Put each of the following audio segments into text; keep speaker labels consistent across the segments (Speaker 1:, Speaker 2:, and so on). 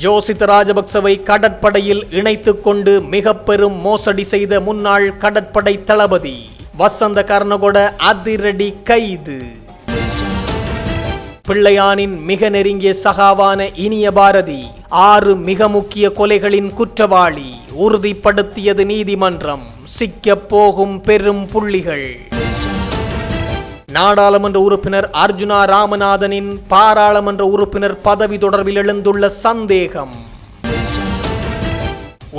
Speaker 1: ஜோசித ராஜபக்சவை கடற்படையில் இணைத்துக் கொண்டு மிக பெரும் மோசடி செய்த முன்னாள் கடற்படை தளபதி வசந்த கர்ணகொட அதிரடி கைது. பிள்ளையானின் மிக நெருங்கிய சகாவான இனிய பாரதி 6 மிக முக்கிய கொலைகளின் குற்றவாளி உறுதிப்படுத்தியது நீதிமன்றம். சிக்கப் போகும் பெரும் புள்ளிகள். நாடாளுமன்ற உறுப்பினர் அர்ஜுனா ராமநாதனின் பாராளுமன்ற உறுப்பினர் பதவி தொடர்பில் எழுந்துள்ள சந்தேகம்.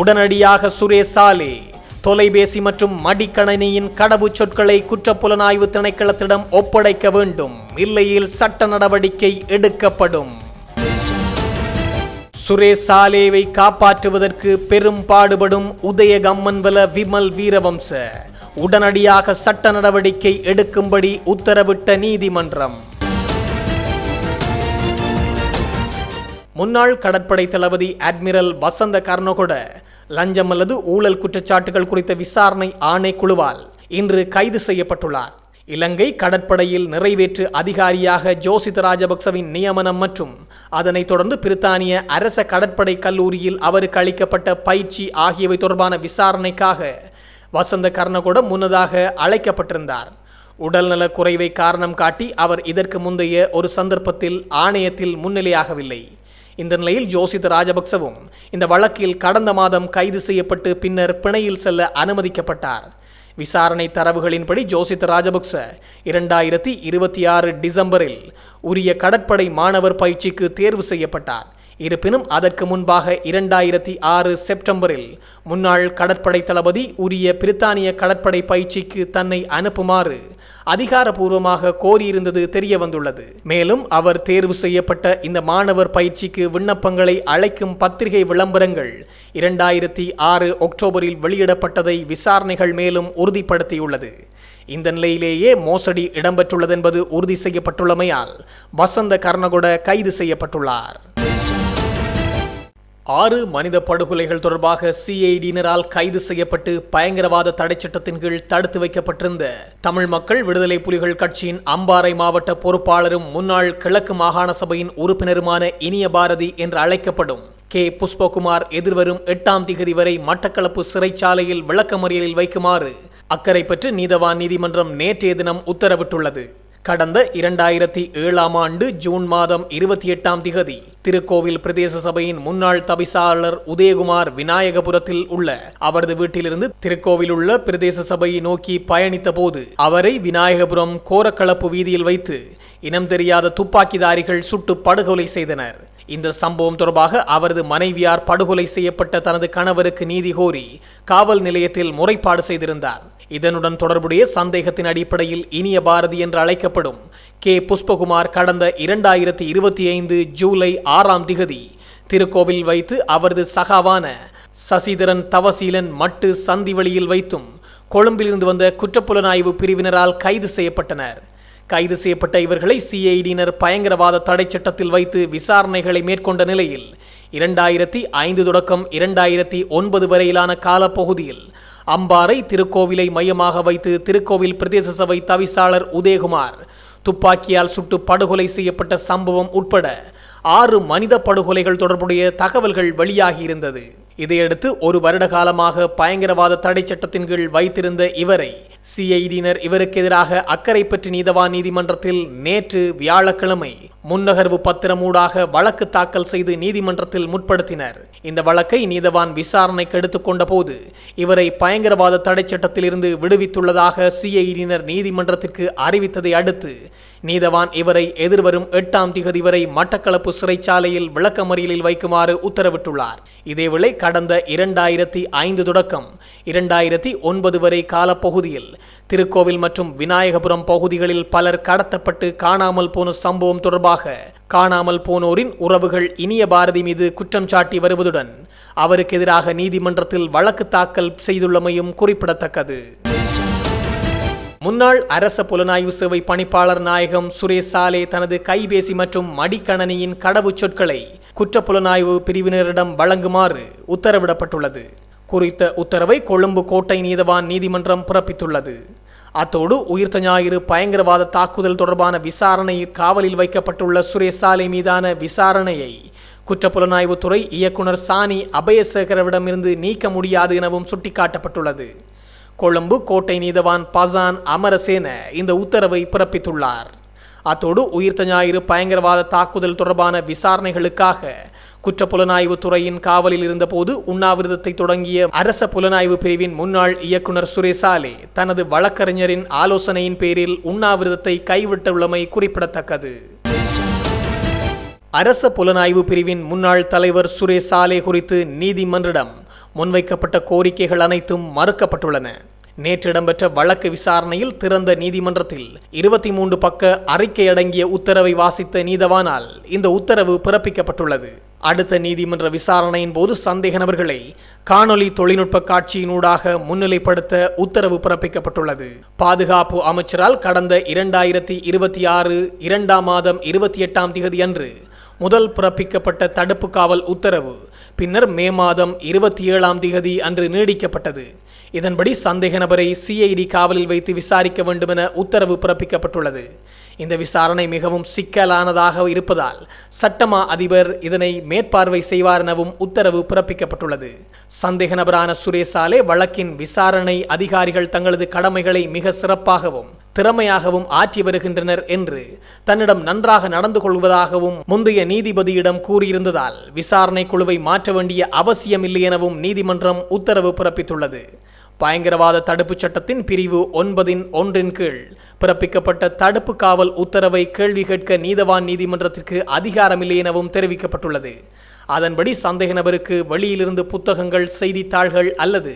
Speaker 1: உடனடியாக சுரேஷ் சாலே தொலைபேசி மற்றும் மடிக்கணினியின் கடவுச் சொற்களை குற்றப்புலனாய்வு திணைக்களத்திடம் ஒப்படைக்க வேண்டும், இல்லையில் சட்ட நடவடிக்கை எடுக்கப்படும். சுரேஷ் சாலேவை காப்பாற்றுவதற்கு பெரும் பாடுபடும் உதயகம்மன்வல விமல் வீரவம்ச உடனடியாக சட்ட நடவடிக்கை எடுக்கும்படி உத்தரவிட்ட நீதிமன்றம். முன்னாள் கடற்படை தளபதி அட்மிரல் வசந்த கர்ணகொட லஞ்சம் அல்லது ஊழல் குற்றச்சாட்டுகள் குறித்த விசாரணை ஆணைக்குழுவால் இன்று கைது செய்யப்பட்டுள்ளார். இலங்கை கடற்படையில் நிறைவேற்று அதிகாரியாக ஜோசித ராஜபக்சவின் நியமனம் மற்றும் அதனைத் தொடர்ந்து பிரித்தானிய அரச கடற்படை கல்லூரியில் அவருக்கு அளிக்கப்பட்ட பயிற்சி ஆகியவை தொடர்பான விசாரணைக்காக வசந்த கர்ணகொட முன்னதாக அழைக்கப்பட்டிருந்தார். உடல்நல குறைவை காரணம் காட்டி அவர் இதற்கு முந்தைய ஒரு சந்தர்ப்பத்தில் ஆணையத்தில் முன்னிலையாகவில்லை. இந்த நிலையில் ஜோசித ராஜபக்சவும் இந்த வழக்கில் கடந்த மாதம் கைது செய்யப்பட்டு பின்னர் பிணையில் செல்ல அனுமதிக்கப்பட்டார். விசாரணை தரவுகளின்படி ஜோசித ராஜபக்ச 2026 டிசம்பரில் உரிய கடற்படை மாணவர் பயிற்சிக்கு தேர்வு செய்யப்பட்டார். இருப்பினும் அதற்கு முன்பாக 2006 செப்டம்பரில் முன்னாள் கடற்படை தளபதி உரிய பிரித்தானிய கடற்படை பயிற்சிக்கு தன்னை அனுப்புமாறு அதிகாரப்பூர்வமாக கோரியிருந்தது தெரிய வந்துள்ளது. மேலும் அவர் தேர்வு செய்யப்பட்ட இந்த மாணவர் பயிற்சிக்கு விண்ணப்பங்களை அழைக்கும் பத்திரிகை விளம்பரங்கள் 2006 அக்டோபரில் வெளியிடப்பட்டதை விசாரணைகள் மேலும் உறுதிப்படுத்தியுள்ளது. இந்த நிலையிலேயே மோசடி இடம்பெற்றுள்ளதென்பது உறுதி செய்யப்பட்டுள்ளமையால் வசந்த கர்ணகொட கைது செய்யப்பட்டுள்ளார். 6 மனித படுகொலைகள் தொடர்பாக சிஐடியினரால் கைது செய்யப்பட்டு பயங்கரவாத தடைச்சட்டத்தின் கீழ் தடுத்து வைக்கப்பட்டிருந்த தமிழ் மக்கள் விடுதலை புலிகள் கட்சியின் அம்பாறை மாவட்ட பொறுப்பாளரும் முன்னாள் கிழக்கு மாகாண சபையின் உறுப்பினருமான இனிய பாரதி என்று அழைக்கப்படும் கே புஷ்பகுமார் எதிர்வரும் 8ஆம் திகதி வரை மட்டக்களப்பு சிறைச்சாலையில் விளக்கமறியலில் வைக்குமாறு அக்கரைப்பற்று நீதவான் நீதிமன்றம் நேற்றைய தினம் உத்தரவிட்டுள்ளது. கடந்த 2007ஆம் ஆண்டு ஜூன் மாதம் 28ஆம் திகதி திருக்கோவில் பிரதேச சபையின் முன்னாள் தவிசாளர் உதயகுமார் விநாயகபுரத்தில் உள்ள அவரது வீட்டிலிருந்து திருக்கோவில் உள்ள பிரதேச சபையை நோக்கி பயணித்த போது அவரை விநாயகபுரம் கோரக்களப்பு வீதியில் வைத்து இனம் தெரியாத துப்பாக்கிதாரிகள் சுட்டு படுகொலை செய்தனர். இந்த சம்பவம் தொடர்பாக அவரது மனைவியார் படுகொலை செய்யப்பட்ட தனது கணவருக்கு நீதி கோரி காவல் நிலையத்தில் முறைப்பாடு செய்திருந்தார். இதனுடன் தொடர்புடைய சந்தேகத்தின் அடிப்படையில் இனிய பாரதி என்று அழைக்கப்படும் கே புஷ்பகுமார் கடந்த 2025 ஜூலை 6ஆம் திகதி திருக்கோவில் வைத்து அவரது சகாவான சசிதரன் தவசீலன் மட்டு சந்திவெளியில் வைத்தும் கொழும்பிலிருந்து வந்த குற்றப்புலனாய்வு பிரிவினரால் கைது செய்யப்பட்டனர். கைது செய்யப்பட்ட இவர்களை சிஐடியினர் பயங்கரவாத தடை சட்டத்தில் வைத்து விசாரணைகளை மேற்கொண்ட நிலையில் 2005 தொடக்கம் 2009 வரையிலான காலப்பகுதியில் அம்பாறை திருக்கோவிலை மையமாக வைத்து திருக்கோவில் பிரதேச சபை தவிசாளர் உதயகுமார் துப்பாக்கியால் சுட்டு படுகொலை செய்யப்பட்ட சம்பவம் உட்பட 6 மனித படுகொலைகள் தொடர்புடைய தகவல்கள் வெளியாகியிருந்தது. இதையடுத்து 1 வருட காலமாக பயங்கரவாத தடை சட்டத்தின் கீழ் வைத்திருந்த இவரை சிஐடியினர் இவருக்கு எதிராக அக்கரைப்பற்று நீதவான் நீதிமன்றத்தில் நேற்று வியாழக்கிழமை முன்னகர்வு பத்திரமூடாக வழக்கு தாக்கல் செய்து நீதிமன்றத்தில் முற்படுத்தினர். இந்த வழக்கை நீதவான் விசாரணைக்கு எடுத்துக்கொண்ட போது இவரை பயங்கரவாத தடை சட்டத்தில் இருந்து விடுவித்துள்ளதாக சிஐடியினர் நீதிமன்றத்திற்கு அறிவித்ததை அடுத்து நீதவான் இவரை எதிர்வரும் 8ஆம் திகதி வரை மட்டக்களப்பு சிறைச்சாலையில் விளக்கமறியலில் வைக்குமாறு உத்தரவிட்டுள்ளார். இதேவேளை கடந்த 2005 தொடக்கம் 2009 வரை காலப்பகுதியில் திருக்கோவில் மற்றும் விநாயகபுரம் பகுதிகளில் பலர் கடத்தப்பட்டு காணாமல் போன சம்பவம் தொடர்பாக காணாமல் போனோரின் உறவுகள் இனிய பாரதி மீது குற்றம் சாட்டி வருவதுடன் அவருக்கு எதிராக நீதிமன்றத்தில் வழக்கு தாக்கல் செய்துள்ளமையும் குறிப்பிடத்தக்கது. முன்னாள் அரச புலனாய்வு சேவை பணிப்பாளர் நாயகம் சுரேஷ் சாலே தனது கைபேசி மற்றும் மடிக்கணினியின் கடவுச் சொற்களை குற்றப்புலனாய்வு பிரிவினரிடம் வழங்குமாறு உத்தரவிடப்பட்டுள்ளது. குறித்த உத்தரவை கொழும்பு கோட்டை நீதவான் நீதிமன்றம் பிறப்பித்துள்ளது. அத்தோடு உயிர்த்த ஞாயிறு பயங்கரவாத தாக்குதல் தொடர்பான விசாரணையில் காவலில் வைக்கப்பட்டுள்ள சுரேஷ் சாலே மீதான விசாரணையை குற்றப்புலனாய்வுத்துறை இயக்குனர் சானி அபயசேகரவிடமிருந்து நீக்க முடியாது எனவும் சுட்டிக்காட்டப்பட்டுள்ளது. கொழும்பு கோட்டை நீதவான் பசான் அமரசேன இந்த உத்தரவை பிறப்பித்துள்ளார். அத்தோடு உயிர்த்த ஞாயிறு பயங்கரவாத தாக்குதல் தொடர்பான விசாரணைகளுக்காக குற்றப்புலனாய்வுத்துறையின் காவலில் இருந்தபோது உண்ணாவிரதத்தை தொடங்கிய அரச புலனாய்வு பிரிவின் முன்னாள் இயக்குனர் சுரேசாலே தனது வழக்கறிஞரின் ஆலோசனையின் பேரில் உண்ணாவிரதத்தை கைவிட்டுள்ளமை குறிப்பிடத்தக்கது. அரச புலனாய்வு பிரிவின் முன்னாள் தலைவர் சுரேசாலே குறித்து நீதிமன்றிடம் முன்வைக்கப்பட்ட கோரிக்கைகள் அனைத்தும் மறுக்கப்பட்டுள்ளன. நேற்று இடம்பெற்ற வழக்கு விசாரணையில் திறந்த நீதிமன்றத்தில் 23 பக்க அறிக்கை அடங்கிய உத்தரவை வாசித்த நீதவானால் இந்த உத்தரவு பிறப்பிக்கப்பட்டுள்ளது. அடுத்த நீதிமன்ற விசாரணையின் போது சந்தேக நபர்களை காணொலி தொழில்நுட்ப காட்சியினூடாக முன்னிலைப்படுத்த உத்தரவு பிறப்பிக்கப்பட்டுள்ளது. பாதுகாப்பு அமைச்சரால் கடந்த 2026 2ஆம் மாதம் 28ஆம் தேதி அன்று முதல் பிறப்பிக்கப்பட்ட தடுப்பு காவல் உத்தரவு பின்னர் மே மாதம் 27ஆம் தேதி அன்று நீடிக்கப்பட்டது. இதன்படி சந்தேக நபரை சிஐடி காவலில் வைத்து விசாரிக்க வேண்டும் என உத்தரவு பிறப்பிக்கப்பட்டுள்ளது. இந்த விசாரணை மிகவும் சிக்கலானதாக இருப்பதால் சட்டமா அதிபர் இதனை மேற்பார்வை செய்வார் எனவும் உத்தரவு பிறப்பிக்கப்பட்டுள்ளது. சந்தேக நபரான சுரேசாலே வழக்கின் விசாரணை அதிகாரிகள் தங்களது கடமைகளை மிக சிறப்பாகவும் திறமையாகவும் ஆற்றி வருகின்றனர் என்று தன்னிடம் நன்றாக நடந்து கொள்வதாகவும் முந்தைய நீதிபதியிடம் கூறியிருந்ததால் விசாரணை குழுவை மாற்ற வேண்டிய அவசியமில்லை எனவும் நீதிமன்றம் உத்தரவு பிறப்பித்துள்ளது. பயங்கரவாத தடுப்புச் சட்டத்தின் பிரிவு 9(1) கீழ் பிறப்பிக்கப்பட்ட தடுப்பு காவல் உத்தரவை கேள்வி கேட்க நீதவான் நீதிமன்றத்திற்கு அதிகாரமில்லை எனவும் தெரிவிக்கப்பட்டுள்ளது. அதன்படி சந்தேக நபருக்கு வெளியிலிருந்து புத்தகங்கள், செய்தித்தாள்கள் அல்லது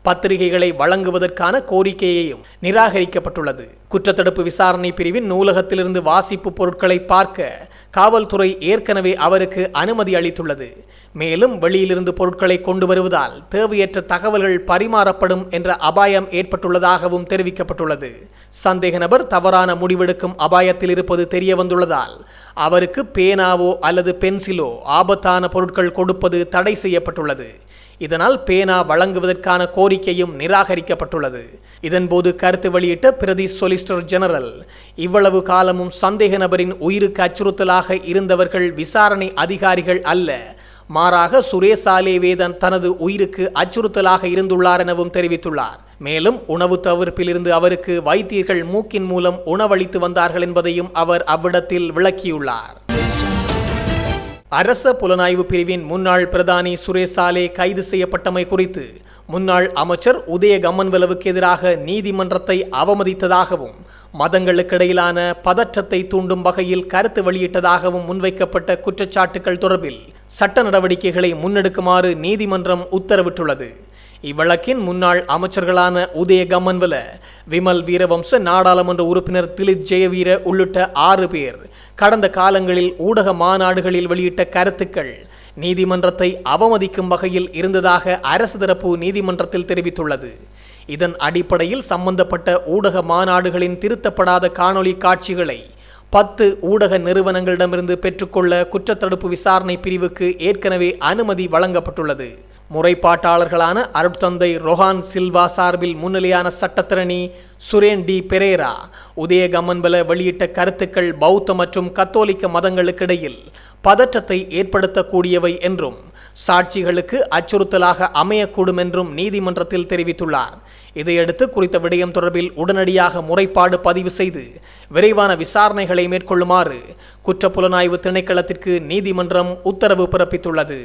Speaker 1: பத்திரிகைகளை வழங்குவதற்கான கோரிக்கையையும் நிராகரிக்கப்பட்டுள்ளது. குற்றத்தடுப்பு விசாரணை பிரிவின் நூலகத்திலிருந்து வாசிப்பு பொருட்களை பார்க்க காவல்துறை ஏற்கனவே அவருக்கு அனுமதி அளித்துள்ளது. மேலும் வெளியிலிருந்து பொருட்களை கொண்டு வருவதால் தேவையற்ற தகவல்கள் பரிமாறப்படும் என்ற அபாயம் ஏற்பட்டுள்ளதாகவும் தெரிவிக்கப்பட்டுள்ளது. சந்தேக நபர் தவறான முடிவெடுக்கும் அபாயத்தில் இருப்பது தெரிய வந்துள்ளதால் அவருக்கு பேனாவோ அல்லது பென்சிலோ ஆபத்தான பொருட்கள் கொடுப்பது தடை செய்யப்பட்டுள்ளது. இதனால் பேனா வழங்குவதற்கான கோரிக்கையும் நிராகரிக்கப்பட்டுள்ளது. இதன்போது கருத்து வெளியிட்ட பிரதி சொலிசிட்டர் ஜெனரல், இவ்வளவு காலமும் சந்தேக நபரின் உயிருக்கு அச்சுறுத்தலாக இருந்தவர்கள் விசாரணை அதிகாரிகள் அல்ல, மாறாக சுரேசாலேவேதன் தனது உயிருக்கு அச்சுறுத்தலாக இருந்துள்ளார் எனவும் தெரிவித்துள்ளார். மேலும் உணவு தவிர்ப்பிலிருந்து அவருக்கு வைத்தியர்கள் மூக்கின் மூலம் உணவளித்து வந்தார்கள் என்பதையும் அவர் அவ்விடத்தில் விளக்கியுள்ளார். அரச புலனாய்வு பிரிவின் முன்னாள் பிரதானி சுரேசாலே கைது செய்யப்பட்டமை குறித்து முன்னாள் அமைச்சர் உதய கம்மன்வலவுக்கு எதிராக நீதிமன்றத்தை அவமதித்ததாகவும் மதங்களுக்கிடையிலான பதற்றத்தை தூண்டும் வகையில் கருத்து வெளியிட்டதாகவும் முன்வைக்கப்பட்ட குற்றச்சாட்டுகள் தொடர்பில் சட்ட நடவடிக்கைகளை முன்னெடுக்குமாறு நீதிமன்றம் உத்தரவிட்டுள்ளது. இவ்வழக்கின் முன்னாள் அமைச்சர்களான உதய கம்மன்வல, விமல் வீரவம்ச, நாடாளுமன்ற உறுப்பினர் திலித் ஜெயவீர உள்ளிட்ட 6 பேர் கடந்த காலங்களில் ஊடக மாநாடுகளில் வெளியிட்ட கருத்துக்கள் நீதிமன்றத்தை அவமதிக்கும் வகையில் இருந்ததாக அரசு தரப்பு நீதிமன்றத்தில் தெரிவித்துள்ளது. இதன் அடிப்படையில் சம்பந்தப்பட்ட ஊடக மாநாடுகளின் திருத்தப்படாத காணொலி காட்சிகளை 10 ஊடக நிறுவனங்களிடமிருந்து பெற்றுக்கொள்ள குற்றத்தடுப்பு விசாரணை பிரிவுக்கு ஏற்கனவே அனுமதி வழங்கப்பட்டுள்ளது. முறைப்பாட்டாளர்களான அருட்தந்தை ரொஹான் சில்வா சார்பில் முன்னிலையான சட்டத்திரணி சுரேன் டி பெரேரா, உதய கம்மன்வல வெளியிட்ட கருத்துக்கள் பௌத்த மற்றும் கத்தோலிக்க மதங்களுக்கிடையில் பதற்றத்தை ஏற்படுத்தக்கூடியவை என்றும் சாட்சிகளுக்கு அச்சுறுத்தலாக அமையக்கூடும் என்றும் நீதிமன்றத்தில் தெரிவித்துள்ளார். இதையடுத்து குறித்த விடயம் தொடர்பில் உடனடியாக முறைப்பாடு பதிவு செய்து விரைவான விசாரணைகளை மேற்கொள்ளுமாறு குற்றப்புலனாய்வு திணைக்களத்திற்கு நீதிமன்றம் உத்தரவு பிறப்பித்துள்ளது.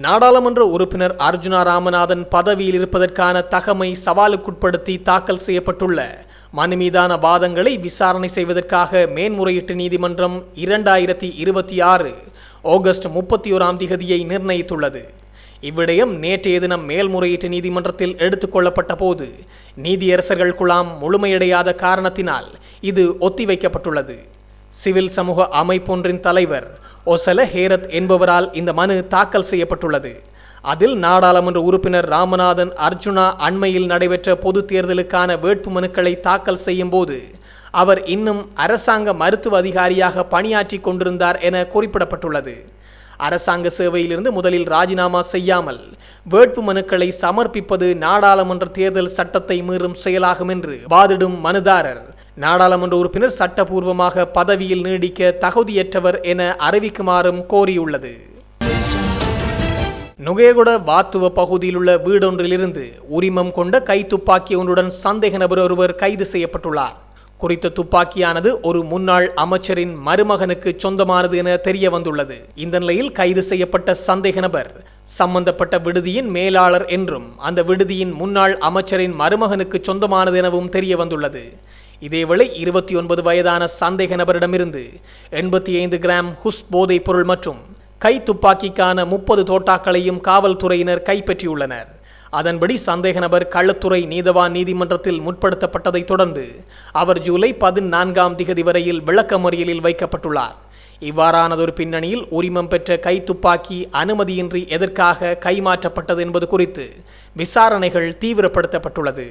Speaker 1: நாடாளுமன்ற உறுப்பினர் அர்ஜுனா ராமநாதன் பதவியில் இருப்பதற்கான தகமை சவாலுக்குட்படுத்தி தாக்கல் செய்யப்பட்டுள்ள மனு மீதான வாதங்களை விசாரணை செய்வதற்காக மேன்முறையீட்டு நீதிமன்றம் 2026 ஆகஸ்ட் 31ஆம் தேதியை நிர்ணயித்துள்ளது. இவ்விடயம் நேற்றைய தினம் மேல்முறையீட்டு நீதிமன்றத்தில் எடுத்துக்கொள்ளப்பட்ட போது நீதியரசர்கள் குழாம் முழுமையடையாத காரணத்தினால் இது ஒத்திவைக்கப்பட்டுள்ளது. சிவில் சமூக அமைப்பொன்றின் தலைவர் ஒசல ஹேரத் என்பவரால் இந்த மனு தாக்கல் செய்யப்பட்டுள்ளது. அதில் நாடாளுமன்ற உறுப்பினர் ராமநாதன் அர்ஜுனா அண்மையில் நடைபெற்ற பொது தேர்தலுக்கான வேட்பு மனுக்களை தாக்கல் செய்யும் போது அவர் இன்னும் அரசாங்க மருத்துவ அதிகாரியாக பணியாற்றி கொண்டிருந்தார் என குறிப்பிடப்பட்டுள்ளது. அரசாங்க சேவையிலிருந்து முதலில் ராஜினாமா செய்யாமல் வேட்பு மனுக்களை சமர்ப்பிப்பது நாடாளுமன்ற தேர்தல் சட்டத்தை மீறும் செயலாகும் என்று வாதிடும் மனுதாரர் நாடாளுமன்ற உறுப்பினர் சட்டபூர்வமாக பதவியில் நீடிக்க தகுதியற்றவர் என அறிவிக்குமாறும் கோரியுள்ளது. நுகேகொட வாத்துவ பகுதியில் உள்ள வீடொன்றிலிருந்து உரிமம் கொண்ட கைத்துப்பாக்கி ஒன்றுடன் சந்தேக நபர் ஒருவர் கைது செய்யப்பட்டுள்ளார். குறித்த துப்பாக்கியானது ஒரு முன்னாள் அமைச்சரின் மருமகனுக்கு சொந்தமானது என தெரிய வந்துள்ளது. இந்த நிலையில் கைது செய்யப்பட்ட சந்தேக நபர் சம்பந்தப்பட்ட விடுதியின் மேலாளர் என்றும் அந்த விடுதியின் முன்னாள் அமைச்சரின் மருமகனுக்கு சொந்தமானது எனவும் தெரிய வந்துள்ளது. இதேவேளை 29 வயதான சந்தேக நபரிடமிருந்து 85 கிராம் ஹுஸ் போதைப் பொருள் மற்றும் கைத்துப்பாக்கிக்கான 30 தோட்டாக்களையும் காவல்துறையினர் கைப்பற்றியுள்ளனர். அதன்படி சந்தேக நபர் களுத்துறை நீதவான் நீதிமன்றத்தில் முற்படுத்தப்பட்டதை தொடர்ந்து அவர் ஜூலை 14 வரையில் விளக்கமறியலில் வைக்கப்பட்டுள்ளார். இவ்வாறானதொரு பின்னணியில் உரிமம் பெற்ற கைத்துப்பாக்கி அனுமதியின்றி எதற்காக கைமாற்றப்பட்டது என்பது குறித்து விசாரணைகள் தீவிரப்படுத்தப்பட்டுள்ளது.